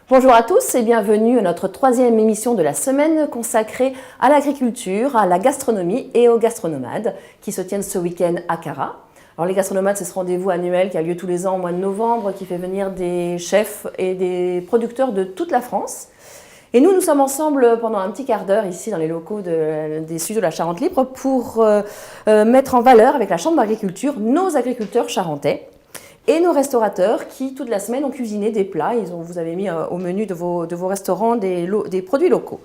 Bonjour à tous et bienvenue à notre troisième émission de la semaine consacrée à l'agriculture, à la gastronomie et aux gastronomades qui se tiennent ce week-end à Cara. Alors les gastronomades, c'est ce rendez-vous annuel qui a lieu tous les ans au mois de novembre, qui fait venir des chefs et des producteurs de toute la France. Et nous sommes ensemble pendant un petit quart d'heure ici dans les locaux des studios de la Charente Libre pour mettre en valeur avec la Chambre d'agriculture nos agriculteurs charentais et nos restaurateurs qui, toute la semaine, ont cuisiné des plats. Vous avez mis au menu de vos restaurants des produits locaux.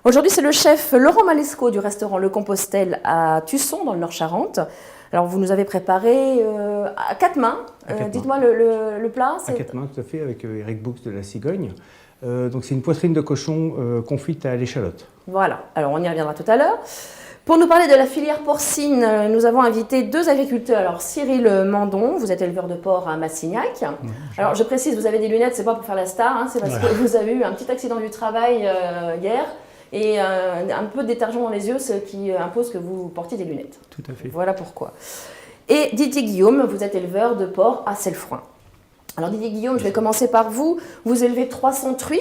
Aujourd'hui, c'est le chef Laurent Malescaut du restaurant Le Compostel à Tusson, dans le Nord-Charente. Alors, vous nous avez préparé à quatre mains. Dites-moi le plat. À quatre mains, tout à fait, avec Eric Boux de la Cigogne. Donc, c'est une poitrine de cochon confite à l'échalote. Voilà. Alors, on y reviendra tout à l'heure. Pour nous parler de la filière porcine, nous avons invité deux agriculteurs. Alors Cyril Mandon, vous êtes éleveur de porc à Massignac. Alors je précise, vous avez des lunettes, c'est pas pour faire la star, hein, c'est parce que vous avez eu un petit accident du travail hier et un peu de détergent dans les yeux, ce qui impose que vous portiez des lunettes. Tout à fait. Voilà pourquoi. Et Didier Guillaume, vous êtes éleveur de porc à Cellefroint. Alors Didier Guillaume, je vais commencer par vous. Vous élevez 300 truies.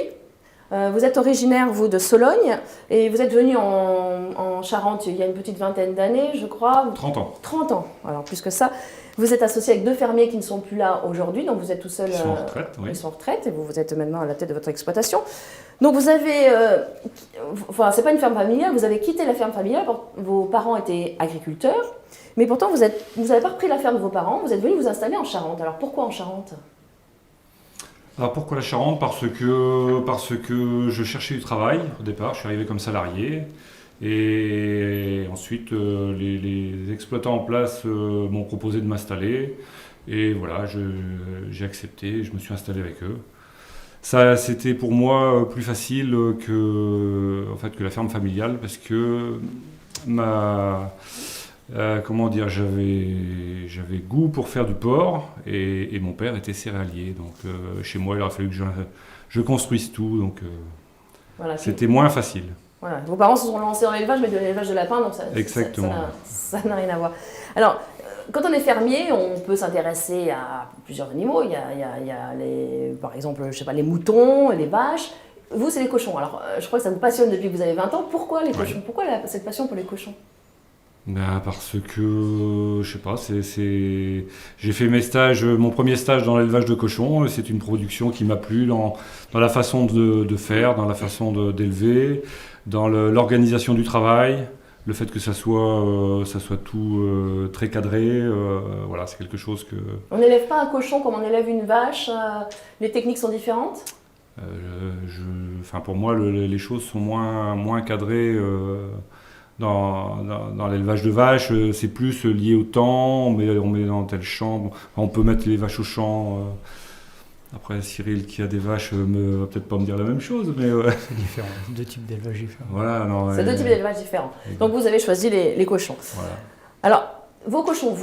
Vous êtes originaire, vous, de Sologne, et vous êtes venu en Charente il y a une petite vingtaine d'années, je crois. 30 ans. 30 ans, alors plus que ça. Vous êtes associé avec deux fermiers qui ne sont plus là aujourd'hui, donc vous êtes tout seul. Ils sont en retraite, oui. Ils sont en retraite, et vous êtes maintenant à la tête de votre exploitation. Donc vous avez, enfin c'est pas une ferme familiale, vous avez quitté la ferme familiale, vos parents étaient agriculteurs, mais pourtant vous n'avez pas repris la ferme de vos parents, vous êtes venu vous installer en Charente. Alors pourquoi en Charente ? Alors pourquoi la Charente ? Parce que je cherchais du travail au départ, je suis arrivé comme salarié et ensuite les exploitants en place m'ont proposé de m'installer et voilà, j'ai accepté, je me suis installé avec eux. Ça, c'était pour moi plus facile que la ferme familiale parce que j'avais goût pour faire du porc et mon père était céréalier. Donc chez moi, il aurait fallu que je construise tout. Donc voilà, c'était moins facile. Voilà. Vos parents se sont lancés dans l'élevage, mais de l'élevage de lapins, donc ça n'a rien à voir. Alors, quand on est fermier, on peut s'intéresser à plusieurs animaux. Il y a par exemple, je sais pas, les moutons, les vaches. Vous, c'est les cochons. Alors, je crois que ça vous passionne depuis que vous avez 20 ans. Pourquoi les cochons ? Pourquoi cette passion pour les cochons ? Parce que, je sais pas, j'ai fait mon premier stage dans l'élevage de cochons, c'est une production qui m'a plu dans la façon de faire, dans la façon d'élever, dans l'organisation du travail, le fait que ça soit tout très cadré, voilà, c'est quelque chose que... On n'élève pas un cochon comme on élève une vache, les techniques sont différentes ? Pour moi, les choses sont moins cadrées. Dans l'élevage de vaches, c'est plus lié au temps, on met dans tel champ, on peut mettre les vaches au champ. Après, Cyril qui a des vaches va peut-être pas me dire la même chose, mais... C'est différent, deux types d'élevage différents. Voilà, c'est deux types d'élevage différents. Donc vous avez choisi les cochons. Voilà. Alors, vos cochons,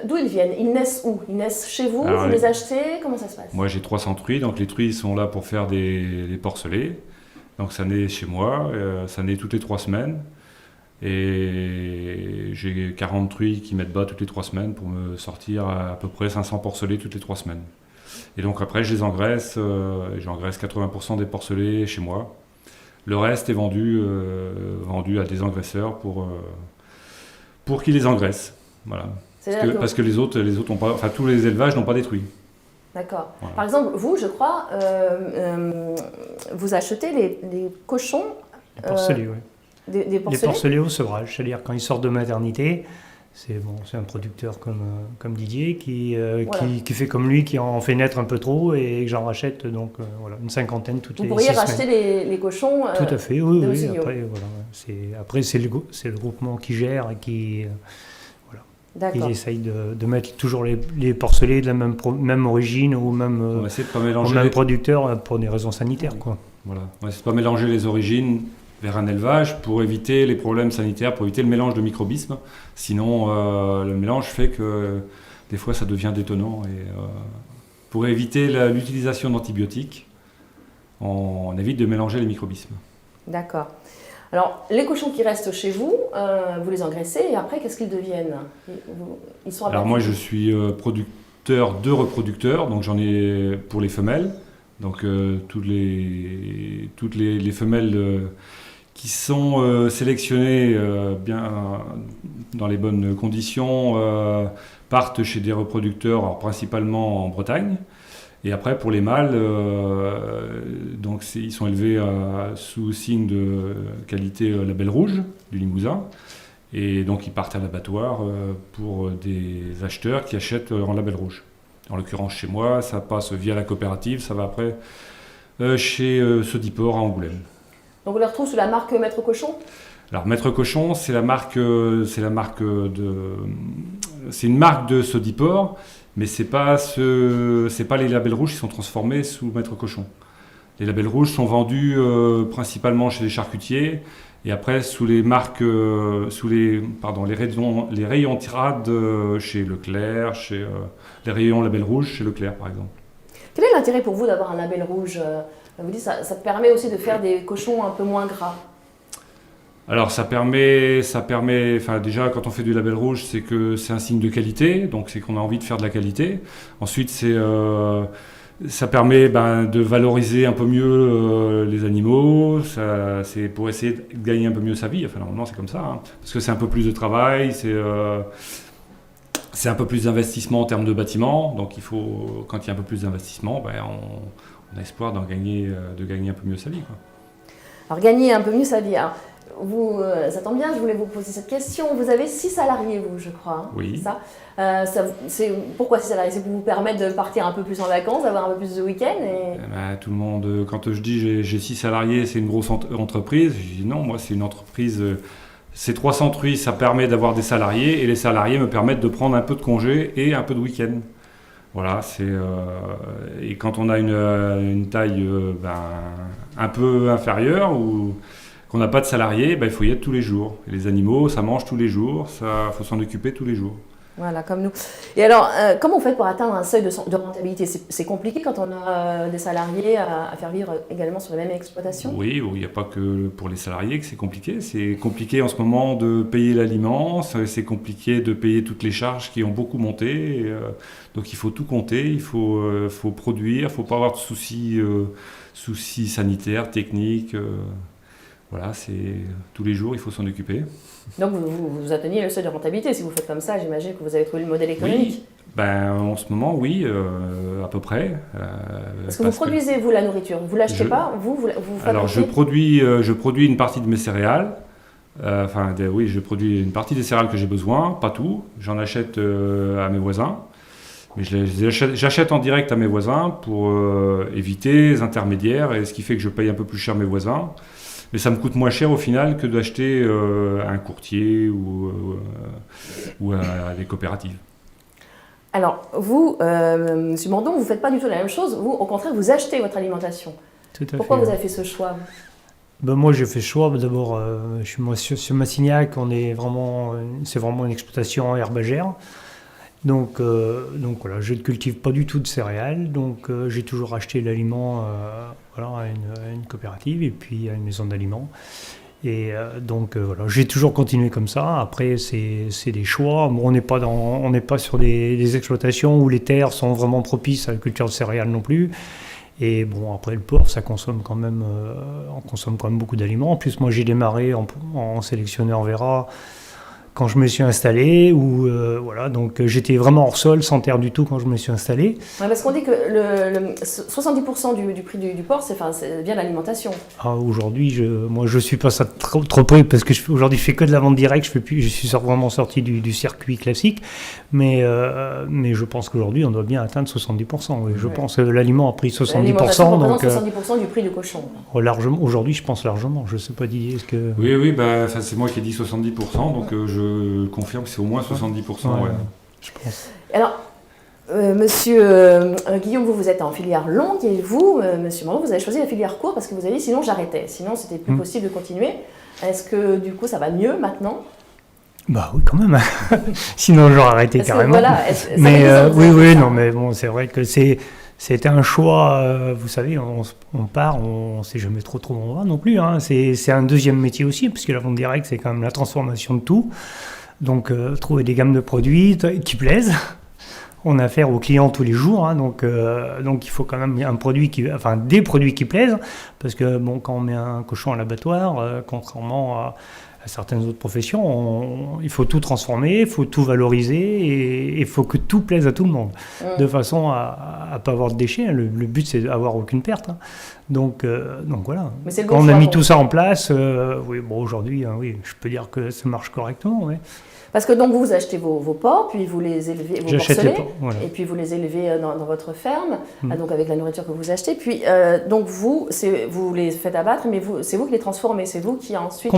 d'où ils viennent ? Ils naissent où ? Ils naissent chez vous ? Vous les achetez ? Comment ça se passe ? Moi, j'ai 300 truies, donc les truies sont là pour faire des porcelets. Donc ça naît chez moi, ça naît toutes les 3 semaines. Et j'ai 40 truies qui mettent bas toutes les 3 semaines pour me sortir à peu près 500 porcelets toutes les 3 semaines. Et donc après, je les engraisse, j'engraisse 80% des porcelets chez moi. Le reste est vendu à des engraisseurs pour qu'ils les engraissent. Voilà. Parce que les autres ont pas, enfin tous les élevages n'ont pas des truies. D'accord. Voilà. Par exemple, vous, je crois, vous achetez les cochons... Les porcelets, oui. Des porcelets. Les porcelets au sevrage, c'est-à-dire quand ils sortent de maternité, c'est un producteur comme Didier qui fait comme lui, qui en fait naître un peu trop et que j'en rachète donc voilà, une cinquantaine toutes les 6 semaines. Vous pourriez racheter les cochons Tout à fait, oui. Après, c'est le groupement qui gère et qui... Ils essayent de mettre toujours les porcelets de la même origine ou même, au même producteur pour des raisons sanitaires, quoi. Voilà. Ouais, c'est pas mélanger les origines vers un élevage pour éviter les problèmes sanitaires, pour éviter le mélange de microbismes. Sinon, le mélange fait que des fois ça devient détonnant. Et pour éviter l'utilisation d'antibiotiques, on évite de mélanger les microbismes. D'accord. Alors, les cochons qui restent chez vous, vous les engraissez et après, qu'est-ce qu'ils deviennent? Ils sont Alors moi, je suis producteur de reproducteurs, donc j'en ai pour les femelles. Donc toutes les femelles qui sont sélectionnées bien dans les bonnes conditions partent chez des reproducteurs, alors principalement en Bretagne. Et après, pour les mâles, donc ils sont élevés sous signe de qualité label rouge du Limousin. Et donc ils partent à l'abattoir pour des acheteurs qui achètent en label rouge. En l'occurrence, chez moi, ça passe via la coopérative, ça va après chez Sodiport à Angoulême. Donc on les retrouve sous la marque Maître Cochon? Alors Maître Cochon, c'est une marque de Sodiport, mais c'est pas les labels rouges qui sont transformés sous Maître Cochon. Les labels rouges sont vendus principalement chez les charcutiers et après sous les marques, les rayons tirades chez Leclerc, chez les rayons label rouge chez Leclerc par exemple. Quel est l'intérêt pour vous d'avoir un label rouge? Vous dites ça permet aussi de faire des cochons un peu moins gras. Alors ça permet, enfin déjà quand on fait du label rouge, c'est que c'est un signe de qualité, donc c'est qu'on a envie de faire de la qualité. Ensuite ça permet de valoriser un peu mieux les animaux, c'est pour essayer de gagner un peu mieux sa vie. Enfin normalement c'est comme ça, hein, parce que c'est un peu plus de travail, c'est un peu plus d'investissement en termes de bâtiment, donc quand il y a un peu plus d'investissement, on a espoir de gagner un peu mieux sa vie, quoi. Alors gagner un peu mieux sa vie. Alors, ça tombe bien, je voulais vous poser cette question. Vous avez 6 salariés, vous, je crois. Hein, oui. Pourquoi 6 salariés? C'est pour vous permettre de partir un peu plus en vacances, d'avoir un peu plus de week-end tout le monde, quand je dis j'ai 6 salariés, c'est une grosse entreprise. Je dis non, moi c'est une entreprise. Ces 300 truies, ça permet d'avoir des salariés et les salariés me permettent de prendre un peu de congé et un peu de week-end. Voilà, et quand on a une taille un peu inférieure ou qu'on n'a pas de salariés, il faut y être tous les jours. Et les animaux, ça mange tous les jours, il faut s'en occuper tous les jours. Voilà, comme nous. Et alors, comment vous faites pour atteindre un seuil de rentabilité? C'est compliqué quand on a des salariés à faire vivre également sur la même exploitation? Oui, il n'y a pas que pour les salariés que c'est compliqué. C'est compliqué en ce moment de payer l'aliment, c'est compliqué de payer toutes les charges qui ont beaucoup monté. Donc il faut tout compter, il faut produire, il ne faut pas avoir de soucis sanitaires, techniques. Voilà, tous les jours, il faut s'en occuper. Donc vous atteignez le seuil de rentabilité. Si vous faites comme ça, j'imagine que vous avez trouvé le modèle économique. Oui, en ce moment, oui, à peu près. Parce que vous produisez, vous, la nourriture. Vous ne l'achetez pas, vous fabriquez? Alors, je produis une partie de mes céréales. Je produis une partie des céréales que j'ai besoin, pas tout. J'en achète à mes voisins. Mais j'achète en direct à mes voisins pour éviter les intermédiaires, et ce qui fait que je paye un peu plus cher mes voisins. Mais ça me coûte moins cher au final que d'acheter à un courtier ou à des coopératives. Alors, vous, M. Mandon, vous ne faites pas du tout la même chose. Vous, au contraire, vous achetez votre alimentation. Tout à fait. Pourquoi vous avez fait ce choix? Moi, j'ai fait ce choix. D'abord, sur Massignac, c'est vraiment une exploitation herbagère. Donc voilà, je ne cultive pas du tout de céréales, donc j'ai toujours acheté l'aliment à une coopérative et puis à une maison d'aliments. Et voilà, j'ai toujours continué comme ça. Après, c'est des choix. Bon, on n'est pas sur des exploitations où les terres sont vraiment propices à la culture de céréales non plus. Et bon, après le porc, ça consomme quand même, on consomme quand même beaucoup d'aliments. En plus, moi, j'ai démarré en sélectionneur Vera quand je me suis installé, donc j'étais vraiment hors sol, sans terre du tout quand je me suis installé. Ouais, parce qu'on dit que 70% du prix du porc, c'est bien l'alimentation. Aujourd'hui, je suis pas ça trop près, parce que aujourd'hui je fais que de la vente directe, je suis vraiment sorti du circuit classique, mais je pense qu'aujourd'hui on doit bien atteindre 70%. Oui. Je pense que l'aliment a pris 70%. L'alimentation représente 70% du prix du cochon. Largement, aujourd'hui je pense largement, je ne sais pas Didier, est-ce que... Oui, c'est moi qui ai dit 70%, donc je confirme que c'est au moins 70%. Ouais. Je pense. Alors, Monsieur Guillaume, vous êtes en filière longue et vous, Monsieur Mandon, vous avez choisi la filière courte parce que vous avez dit sinon j'arrêtais, sinon c'était plus possible de continuer. Est-ce que du coup ça va mieux maintenant ? Bah oui, quand même. Sinon j'aurais arrêté carrément. Non, mais bon, c'est vrai que c'était un choix. Vous savez, on part, on sait jamais trop où on va non plus. Hein. C'est un deuxième métier aussi, puisque la vente directe c'est quand même la transformation de tout. Donc trouver des gammes de produits qui plaisent. On a affaire aux clients tous les jours, hein, donc il faut quand même des produits qui plaisent, parce que bon, quand on met un cochon à l'abattoir, contrairement à certaines autres professions, il faut tout transformer, il faut tout valoriser, et il faut que tout plaise à tout le monde, de façon à pas avoir de déchets. Hein. Le but c'est d'avoir aucune perte. Hein. Donc voilà. Quand on a mis tout ça en place, aujourd'hui, je peux dire que ça marche correctement. Ouais. Parce que donc vous achetez vos porcs, puis vous les élevez, vos porcelets, voilà. Et puis vous les élevez dans votre ferme, donc avec la nourriture que vous achetez. Puis donc vous les faites abattre, mais c'est vous qui les transformez, c'est vous qui ensuite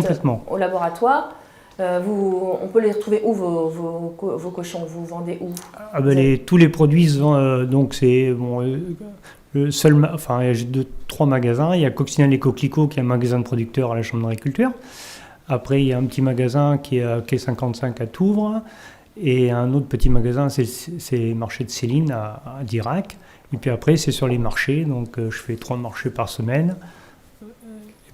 au laboratoire. On peut les retrouver où vos cochons, vous vendez où? Tous les produits, donc c'est le seul, j'ai 3 magasins. Il y a Coccinelle et Coquelicot qui est un magasin de producteurs à la Chambre d'agriculture. Après, il y a un petit magasin qui est à Quai 55 à Touvres, et un autre petit magasin, c'est le marché de Céline à Dirac. Et puis après, c'est sur les marchés, donc je fais 3 marchés par semaine.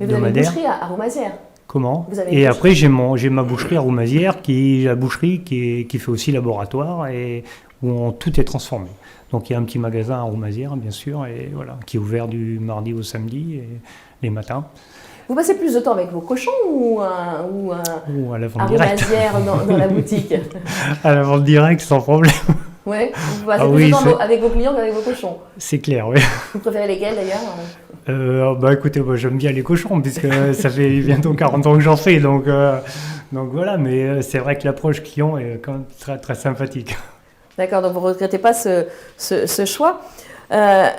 Mais vous avez une boucherie à Roumazières. Comment ? Et après, j'ai ma boucherie à Roumazières, qui fait aussi laboratoire, et où tout est transformé. Donc il y a un petit magasin à Roumazières, bien sûr, et voilà, qui est ouvert du mardi au samedi, et les matins. Vous passez plus de temps avec vos cochons ou à la vente directe dans la boutique? À la vente directe, sans problème. Ouais, vous passez plus de temps avec vos clients qu'avec vos cochons. C'est clair, oui. Vous préférez lesquels d'ailleurs? Écoutez, j'aime bien les cochons, puisque ça fait bientôt 40 ans que j'en fais, donc voilà, mais c'est vrai que l'approche client est quand même très, très sympathique. D'accord, donc vous ne regrettez pas ce choix.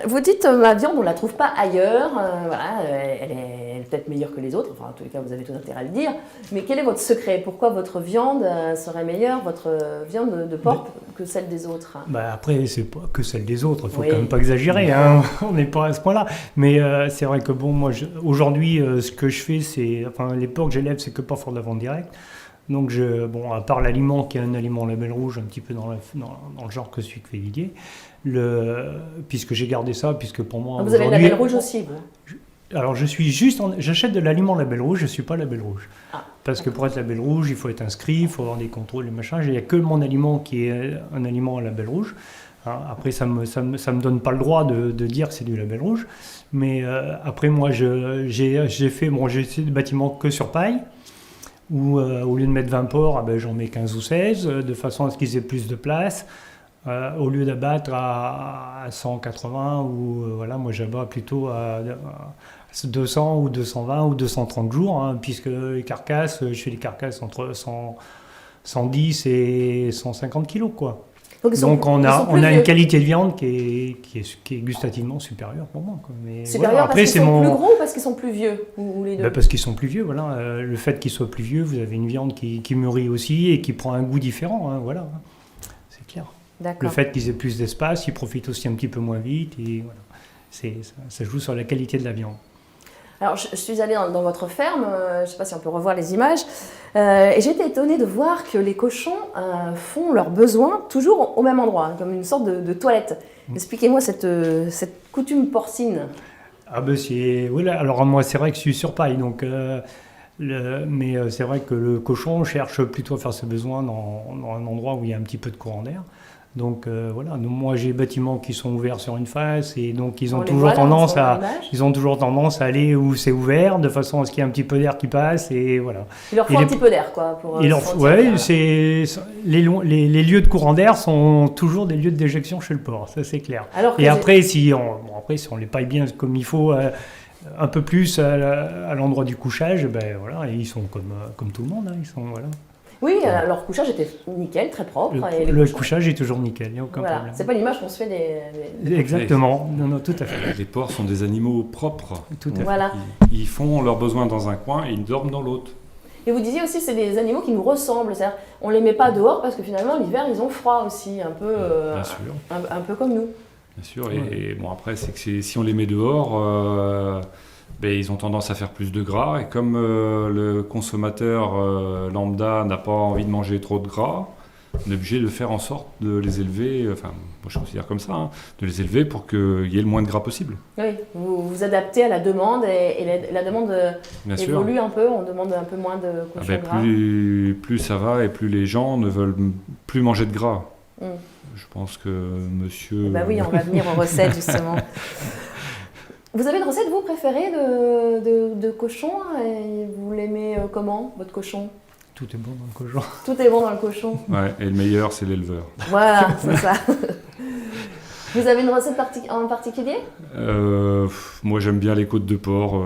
Vous dites ma viande, on ne la trouve pas ailleurs, elle est peut-être meilleure que les autres, en tous les cas vous avez tout intérêt à le dire, mais quel est votre secret? Pourquoi votre viande serait meilleure, votre viande de porc, que celle des autres? Après, c'est pas que celle des autres, il ne faut quand même pas exagérer, hein. On n'est pas à ce point-là, mais c'est vrai que moi aujourd'hui ce que je fais, c'est, les porcs que j'élève, c'est que pas faire de la vente directe. Donc, à part l'aliment qui est un aliment label rouge, un petit peu dans le genre que celui que fait Didier, puisque j'ai gardé ça, puisque pour moi... Vous avez le label rouge aussi, vous? Alors, j'achète de l'aliment label rouge, je ne suis pas label rouge. Parce que pour être label rouge, il faut être inscrit, il faut avoir des contrôles, des machins. Il n'y a que mon aliment qui est un aliment à label rouge. Après, ça me donne pas le droit de dire que c'est du label rouge. Mais après, moi, j'ai essayé de bâtiments que sur paille. Où au lieu de mettre 20 porcs, j'en mets 15 ou 16, de façon à ce qu'ils aient plus de place. Au lieu d'abattre à 180, moi j'abats plutôt à 200 ou 220 ou 230 jours, hein, puisque les carcasses, je fais des carcasses entre 110 et 150 kilos, quoi. Donc on a une qualité de viande qui est gustativement supérieure pour moi, quoi. Mais supérieure parce qu'ils sont plus gros ou parce qu'ils sont plus vieux, ou les deux? Parce qu'ils sont plus vieux, voilà. Le fait qu'ils soient plus vieux, vous avez une viande qui mûrit aussi et qui prend un goût différent, hein, voilà. C'est clair. D'accord. Le fait qu'ils aient plus d'espace, ils profitent aussi un petit peu moins vite, et voilà. Ça joue sur la qualité de la viande. Alors, je suis allée dans votre ferme, je ne sais pas si on peut revoir les images, et j'ai été étonnée de voir que les cochons font leurs besoins toujours au même endroit, comme une sorte de toilette. Expliquez-moi cette coutume porcine. Alors moi c'est vrai que je suis sur paille, donc, mais c'est vrai que le cochon cherche plutôt à faire ses besoins dans un endroit où il y a un petit peu de courant d'air. Donc moi j'ai des bâtiments qui sont ouverts sur une face, et donc ils ont toujours tendance à aller où c'est ouvert, de façon à ce qu'il y ait un petit peu d'air qui passe, et voilà. Il leur faut un petit peu d'air, quoi, pour les lieux de courant d'air sont toujours des lieux de déjection chez le porc, ça c'est clair. Après si on les paille bien comme il faut, un peu plus à l'endroit du couchage, ils sont comme tout le monde, hein, ils sont Oui, leur couchage était nickel, très propre. Le couchage est toujours nickel, il n'y a aucun problème. C'est pas l'image qu'on se fait des... Exactement, non, tout à fait. Les porcs sont des animaux propres. Tout à fait. Voilà. Ils font leurs besoins dans un coin et ils dorment dans l'autre. Et vous disiez aussi que c'est des animaux qui nous ressemblent, c'est-à-dire on les met pas dehors parce que finalement l'hiver ils ont froid aussi, un peu, Bien sûr. un peu comme nous. Bien sûr, et bon après c'est que si on les met dehors, ils ont tendance à faire plus de gras, et comme le consommateur lambda n'a pas envie de manger trop de gras, on est obligé de faire en sorte de les élever, enfin moi je considère comme ça, hein, de les élever pour qu'il y ait le moins de gras possible. Oui, vous vous adaptez à la demande et la demande évolue un peu, on demande un peu moins de cochons gras. Plus ça va et plus les gens ne veulent plus manger de gras. Je pense que monsieur... Oui, on va venir aux recettes justement. Vous avez une recette, vous, préférée de cochon et vous l'aimez comment, votre cochon? Tout est bon dans le cochon. Tout est bon dans le cochon. Ouais, et le meilleur, c'est l'éleveur. Voilà, c'est ça. Vous avez une recette en particulier? Moi, j'aime bien les côtes de porc.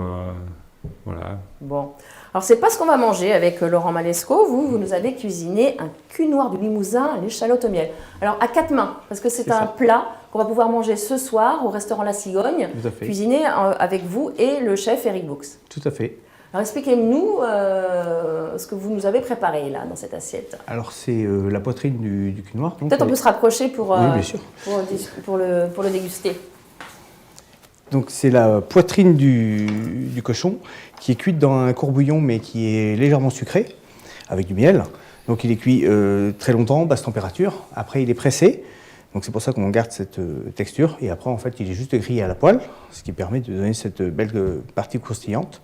Voilà. Bon. Alors, c'est pas ce qu'on va manger avec Laurent Malescaut. Vous nous avez cuisiné un cul noir du Limousin à l'échalote au miel. Alors, à 4 mains, parce que c'est un plat qu'on va pouvoir manger ce soir au restaurant La Cigogne, cuisiné avec vous et le chef Eric Boux. Tout à fait. Alors, expliquez-nous ce que vous nous avez préparé là, dans cette assiette. Alors, c'est la poitrine du cul noir. Peut-être on peut se rapprocher pour, oui, bien sûr. pour le déguster. Donc, c'est la poitrine du cochon qui est cuite dans un courbouillon, mais qui est légèrement sucré, avec du miel. Donc, il est cuit très longtemps, basse température. Après, il est pressé. Donc, c'est pour ça qu'on garde cette texture. Et après, en fait, il est juste grillé à la poêle, ce qui permet de donner cette belle partie croustillante.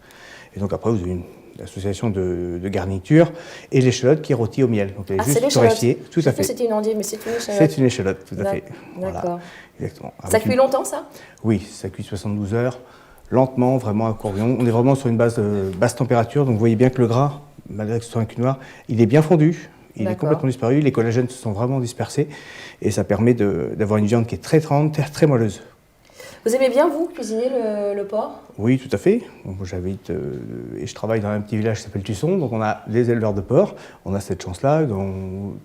Et donc après, vous avez une association de garniture et l'échalote qui est rôtie au miel. Donc elle est juste torréfiée. Tout à fait. C'était une endive, mais c'est une échalote. C'est une échalote, tout à fait. D'accord. Voilà. Exactement. Ça cuit longtemps, ça? Oui, ça cuit 72 heures, lentement, vraiment à courbillon. On est vraiment sur une base basse température, donc vous voyez bien que le gras, malgré que ce soit un cul noir, il est bien fondu. Il est complètement disparu, les collagènes se sont vraiment dispersés et ça permet d'avoir une viande qui est très tendre, très moelleuse. Vous aimez bien, vous, cuisiner le porc? Oui, tout à fait. Moi, j'habite et je travaille dans un petit village qui s'appelle Tusson, donc on a des éleveurs de porc. On a cette chance-là,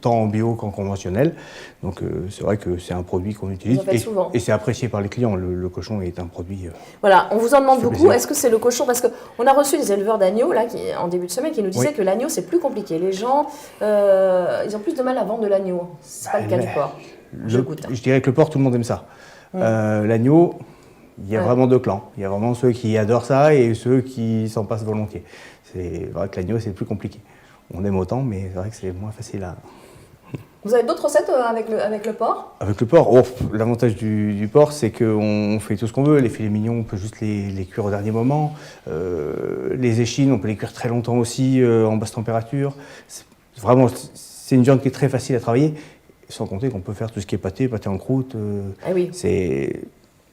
tant en bio qu'en conventionnel. Donc c'est vrai que c'est un produit qu'on utilise. Vous en faites souvent. Et c'est apprécié par les clients. Le cochon est un produit... Voilà, on vous en demande beaucoup. Est-ce que c'est le cochon? Parce qu'on a reçu des éleveurs d'agneaux, là, en début de semaine, qui nous disaient que l'agneau, c'est plus compliqué. Les gens, ils ont plus de mal à vendre de l'agneau. C'est pas le cas du porc. Je dirais que le porc, tout le monde aime ça. L'agneau, il y a vraiment deux clans. Il y a vraiment ceux qui adorent ça et ceux qui s'en passent volontiers. C'est vrai que l'agneau, c'est plus compliqué. On aime autant, mais c'est vrai que c'est moins facile à... Vous avez d'autres recettes avec le porc? Avec le porc, l'avantage du porc, c'est qu'on fait tout ce qu'on veut. Les filets mignons, on peut juste les cuire au dernier moment. Les échines, on peut les cuire très longtemps aussi, en basse température. Vraiment, c'est une viande qui est très facile à travailler. Sans compter qu'on peut faire tout ce qui est pâté en croûte.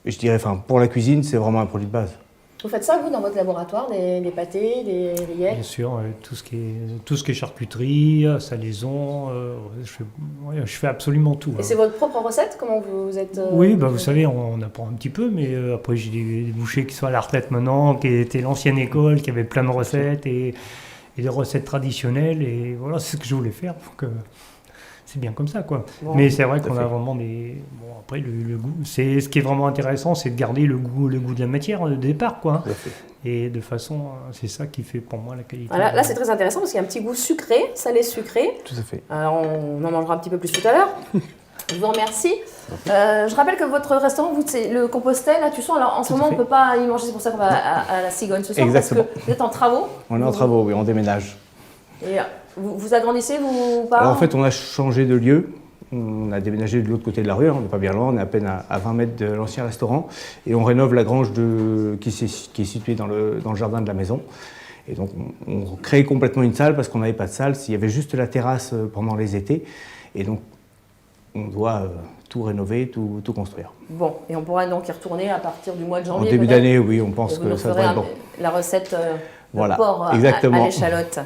Je dirais, pour la cuisine, c'est vraiment un produit de base. Vous faites ça, vous, dans votre laboratoire, des pâtés, des rillettes? Bien sûr, tout ce qui est charcuterie, salaison, je fais absolument tout. Et c'est votre propre recette? Comment vous êtes... Oui, vous savez, on apprend un petit peu, mais après j'ai des bouchers qui sont à la retraite maintenant, qui étaient l'ancienne école, qui avaient plein de recettes et des recettes traditionnelles, et voilà, c'est ce que je voulais faire. Donc, c'est bien comme ça, quoi. Bon, mais c'est vrai qu'on a vraiment des... Bon, après, le goût... Ce qui est vraiment intéressant, c'est de garder le goût de la matière de départ, quoi. Et de façon... C'est ça qui fait, pour moi, la qualité. Voilà, là, c'est très intéressant, parce qu'il y a un petit goût sucré, salé-sucré. Tout à fait. Alors, on en mangera un petit peu plus tout à l'heure. Je vous remercie. Je rappelle que votre restaurant, c'est le Compostel, là, tu sens, alors en ce moment, on ne peut pas y manger, c'est pour ça qu'on va à la Cigogne ce soir. Exactement. Parce que vous êtes en travaux. On est en travaux, oui, on déménage. Et vous agrandissez, vous pas? Alors en fait, on a changé de lieu. On a déménagé de l'autre côté de la rue, on n'est pas bien loin, on est à peine à 20 mètres de l'ancien restaurant. Et on rénove la grange qui est située dans le jardin de la maison. Et donc on crée complètement une salle parce qu'on n'avait pas de salle, il y avait juste la terrasse pendant les étés. Et donc on doit tout rénover, tout construire. Bon, et on pourra donc y retourner à partir du mois de janvier. En début d'année, oui, on pense que ça devrait être bon. La recette voilà, porc à exactement. l'échalote.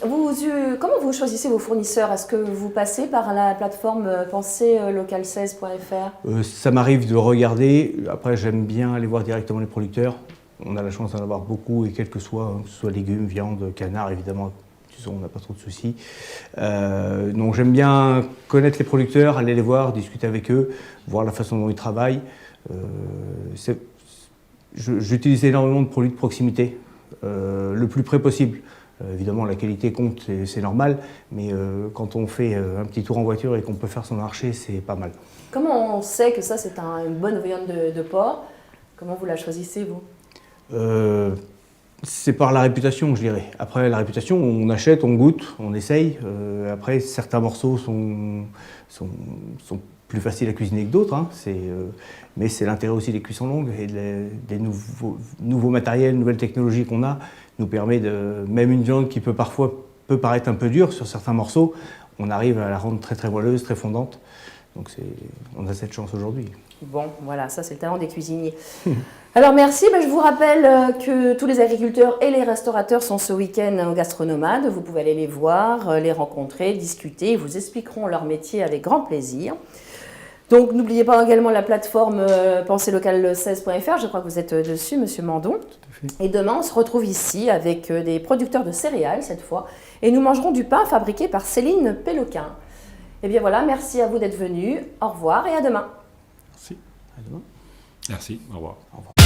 Comment vous choisissez vos fournisseurs? Est-ce que vous passez par la plateforme penserlocal16.fr? Ça m'arrive de regarder. Après, j'aime bien aller voir directement les producteurs. On a la chance d'en avoir beaucoup, et quel que ce soit légumes, viande, canard, évidemment, on n'a pas trop de soucis. Donc j'aime bien connaître les producteurs, aller les voir, discuter avec eux, voir la façon dont ils travaillent. J'utilise énormément de produits de proximité, le plus près possible. Évidemment, la qualité compte, c'est normal, mais quand on fait un petit tour en voiture et qu'on peut faire son marché, c'est pas mal. Comment on sait que ça, c'est une bonne viande de porc? Comment vous la choisissez, vous? C'est par la réputation, je dirais. Après, la réputation, on achète, on goûte, on essaye. Après, certains morceaux sont plus faciles à cuisiner que d'autres, hein. Mais c'est l'intérêt aussi des cuissons longues et des nouveaux matériels, nouvelles technologies qu'on a, nous permet même une viande qui peut paraître un peu dure sur certains morceaux, on arrive à la rendre très très moelleuse, très fondante. Donc on a cette chance aujourd'hui. Bon, voilà, ça c'est le talent des cuisiniers. Alors merci, je vous rappelle que tous les agriculteurs et les restaurateurs sont ce week-end au Gastronomade. Vous pouvez aller les voir, les rencontrer, discuter, ils vous expliqueront leur métier avec grand plaisir. Donc n'oubliez pas également la plateforme penserlocal16.fr, je crois que vous êtes dessus, Monsieur Mandon. Tout à fait. Et demain, on se retrouve ici avec des producteurs de céréales cette fois, et nous mangerons du pain fabriqué par Céline Péloquin. Et bien voilà, merci à vous d'être venus, au revoir et à demain. Merci. À demain. Merci, au revoir. Au revoir.